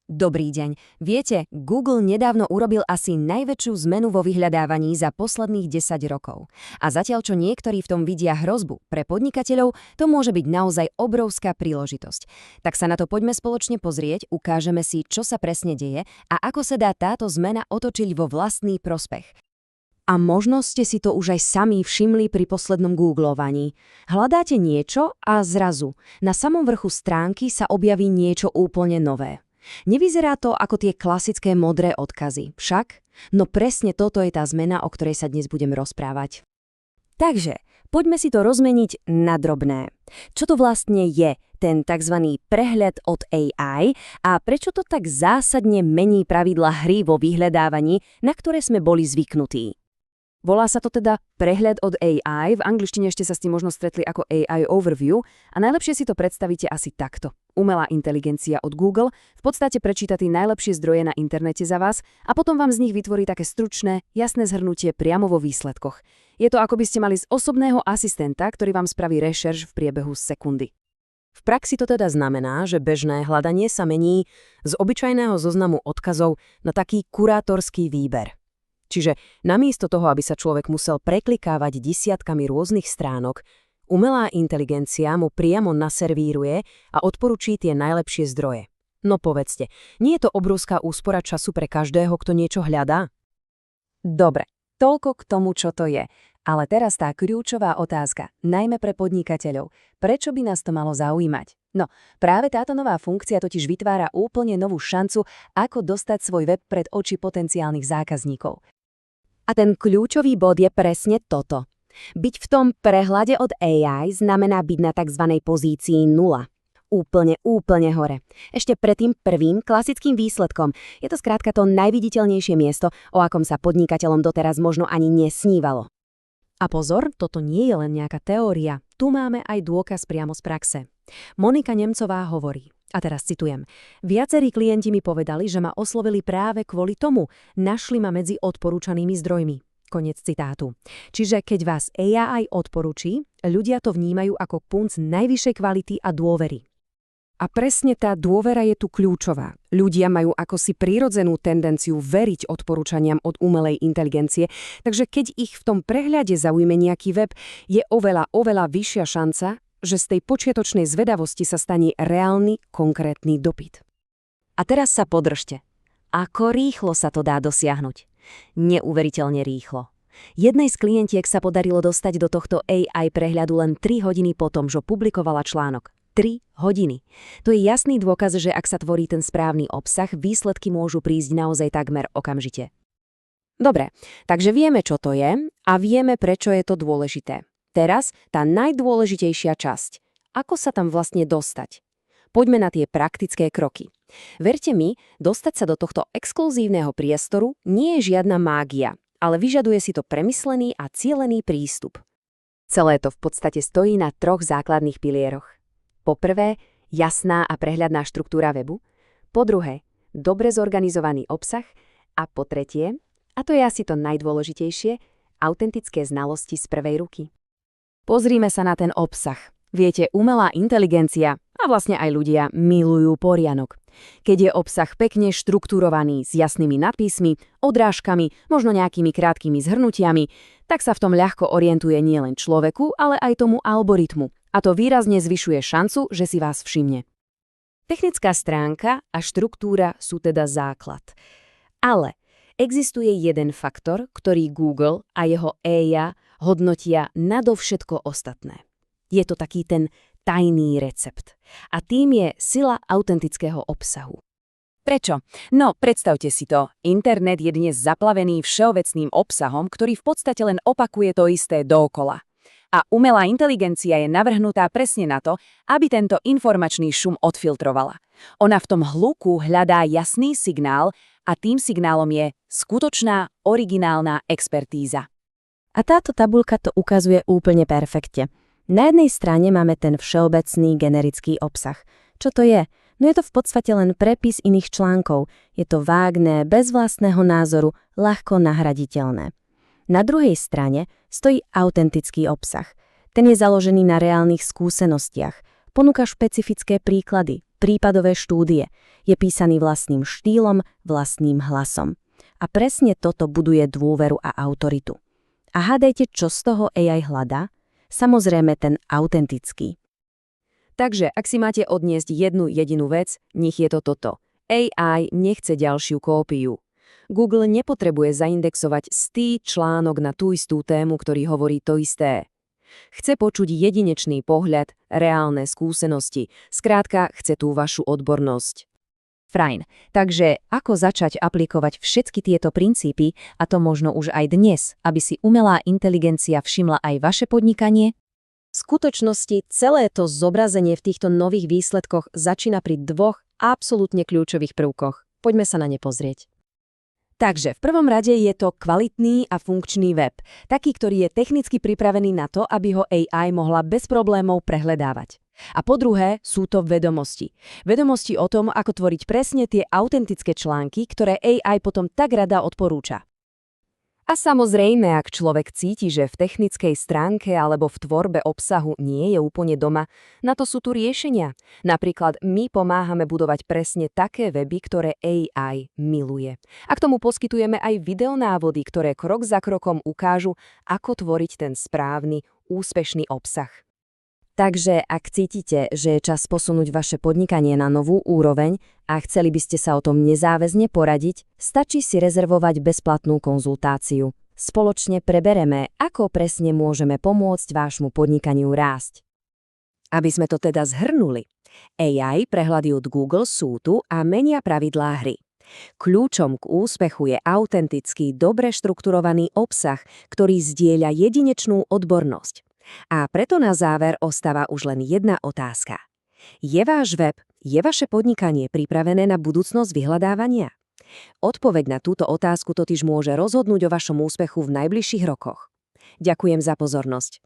Dobrý deň. Viete, Google nedávno urobil asi najväčšiu zmenu vo vyhľadávaní za posledných 10 rokov. A zatiaľ, čo niektorí v tom vidia hrozbu pre podnikateľov, to môže byť naozaj obrovská príležitosť. Tak sa na to poďme spoločne pozrieť, ukážeme si, čo sa presne deje a ako sa dá táto zmena otočiť vo vlastný prospech. A možno ste si to už aj sami všimli pri poslednom googlovaní. Hľadáte niečo a zrazu na samom vrchu stránky sa objaví niečo úplne nové. Nevyzerá to ako tie klasické modré odkazy, však? No presne toto je tá zmena, o ktorej sa dnes budem rozprávať. Takže, poďme si to rozmeniť na drobné. Čo to vlastne je, ten tzv. Prehľad od AI a prečo to tak zásadne mení pravidlá hry vo vyhľadávaní, na ktoré sme boli zvyknutí? Volá sa to teda prehľad od AI, v angličtine ešte sa s tým možno stretli ako AI Overview a najlepšie si to predstavíte asi takto. Umelá inteligencia od Google v podstate prečíta tie najlepšie zdroje na internete za vás a potom vám z nich vytvorí také stručné, jasné zhrnutie priamo vo výsledkoch. Je to ako by ste mali z osobného asistenta, ktorý vám spraví rešerš v priebehu sekundy. V praxi to teda znamená, že bežné hľadanie sa mení z obyčajného zoznamu odkazov na taký kurátorský výber. Čiže namiesto toho, aby sa človek musel preklikávať desiatkami rôznych stránok, umelá inteligencia mu priamo naservíruje a odporúči tie najlepšie zdroje. No povedzte, nie je to obrovská úspora času pre každého, kto niečo hľadá? Dobre, toľko k tomu, čo to je. Ale teraz tá kľúčová otázka, najmä pre podnikateľov. Prečo by nás to malo zaujímať? No, práve táto nová funkcia totiž vytvára úplne novú šancu, ako dostať svoj web pred oči potenciálnych zákazníkov. A ten kľúčový bod je presne toto. Byť v tom prehľade od AI znamená byť na tzv. Pozícii 0. Úplne hore. Ešte pred tým prvým klasickým výsledkom. Je to skrátka to najviditeľnejšie miesto, o akom sa podnikateľom doteraz možno ani nesnívalo. A pozor, toto nie je len nejaká teória. Tu máme aj dôkaz priamo z praxe. Monika Nemcová hovorí, a teraz citujem, viacerí klienti mi povedali, že ma oslovili práve kvôli tomu, našli ma medzi odporúčanými zdrojmi. Koniec citátu. Čiže keď vás AI odporúči, ľudia to vnímajú ako punc najvyššej kvality a dôvery. A presne tá dôvera je tu kľúčová. Ľudia majú akosi prirodzenú tendenciu veriť odporúčaniam od umelej inteligencie, takže keď ich v tom prehľade zaujme nejaký web, je oveľa vyššia šanca, že z tej počiatočnej zvedavosti sa stane reálny, konkrétny dopyt. A teraz sa podržte. Ako rýchlo sa to dá dosiahnuť? Neuveriteľne rýchlo. Jednej z klientiek sa podarilo dostať do tohto AI prehľadu len 3 hodiny potom, že publikovala článok. 3 hodiny. To je jasný dôkaz, že ak sa tvorí ten správny obsah, výsledky môžu prísť naozaj takmer okamžite. Dobre, takže vieme, čo to je a vieme, prečo je to dôležité. Teraz tá najdôležitejšia časť. Ako sa tam vlastne dostať? Poďme na tie praktické kroky. Verte mi, dostať sa do tohto exkluzívneho priestoru nie je žiadna mágia, ale vyžaduje si to premyslený a cielený prístup. Celé to v podstate stojí na 3 základných pilieroch. Po prvé, jasná a prehľadná štruktúra webu. Po druhé, dobre zorganizovaný obsah. A po tretie, a to je asi to najdôležitejšie, autentické znalosti z prvej ruky. Pozrime sa na ten obsah. Viete, umelá inteligencia a vlastne aj ľudia milujú poriadok. Keď je obsah pekne štrukturovaný s jasnými nadpísmi, odrážkami, možno nejakými krátkými zhrnutiami, tak sa v tom ľahko orientuje nielen človeku, ale aj tomu algoritmu. A to výrazne zvyšuje šancu, že si vás všimne. Technická stránka a štruktúra sú teda základ. Ale existuje jeden faktor, ktorý Google a jeho AI hodnotia nadovšetko ostatné. Je to taký ten tajný recept. A tým je sila autentického obsahu. Prečo? No, predstavte si to. Internet je dnes zaplavený všeobecným obsahom, ktorý v podstate len opakuje to isté dookola. A umelá inteligencia je navrhnutá presne na to, aby tento informačný šum odfiltrovala. Ona v tom hluku hľadá jasný signál a tým signálom je skutočná, originálna expertíza. A táto tabuľka to ukazuje úplne perfektne. Na jednej strane máme ten všeobecný generický obsah. Čo to je? No je to v podstate len prepis iných článkov. Je to vágne, bez vlastného názoru, ľahko nahraditeľné. Na druhej strane stojí autentický obsah. Ten je založený na reálnych skúsenostiach, Ponúka špecifické príklady, prípadové štúdie. Je písaný vlastným štýlom, vlastným hlasom. A presne toto buduje dôveru a autoritu. A hádajte, čo z toho AI hľadá? Samozrejme ten autentický. Takže, ak si máte odniesť jednu jedinú vec, nech je to toto. AI nechce ďalšiu kópiu. Google nepotrebuje zaindexovať článok na tú istú tému, ktorý hovorí to isté. Chce počuť jedinečný pohľad, reálne skúsenosti, skrátka chce tú vašu odbornosť. Fajn, takže ako začať aplikovať všetky tieto princípy, a to možno už aj dnes, aby si umelá inteligencia všimla aj vaše podnikanie? V skutočnosti celé to zobrazenie v týchto nových výsledkoch začína pri dvoch absolútne kľúčových prvkoch. Poďme sa na ne pozrieť. Takže v prvom rade je to kvalitný a funkčný web, taký, ktorý je technicky pripravený na to, aby ho AI mohla bez problémov prehľadávať. A po druhé sú to vedomosti. Vedomosti o tom, ako tvoriť presne tie autentické články, ktoré AI potom tak rada odporúča. A samozrejme, ak človek cíti, že v technickej stránke alebo v tvorbe obsahu nie je úplne doma, na to sú tu riešenia. Napríklad my pomáhame budovať presne také weby, ktoré AI miluje. A k tomu poskytujeme aj videonávody, ktoré krok za krokom ukážu, ako tvoriť ten správny, úspešný obsah. Takže ak cítite, že je čas posunúť vaše podnikanie na novú úroveň a chceli by ste sa o tom nezáväzne poradiť, stačí si rezervovať bezplatnú konzultáciu. Spoločne prebereme, ako presne môžeme pomôcť vášmu podnikaniu rásť. Aby sme to teda zhrnuli, AI prehľady od Google sú tu a menia pravidlá hry. Kľúčom k úspechu je autentický, dobre štrukturovaný obsah, ktorý zdieľa jedinečnú odbornosť. A preto na záver ostáva už len jedna otázka. Je váš web, je vaše podnikanie pripravené na budúcnosť vyhľadávania? Odpoveď na túto otázku totiž môže rozhodnúť o vašom úspechu v najbližších rokoch. Ďakujem za pozornosť.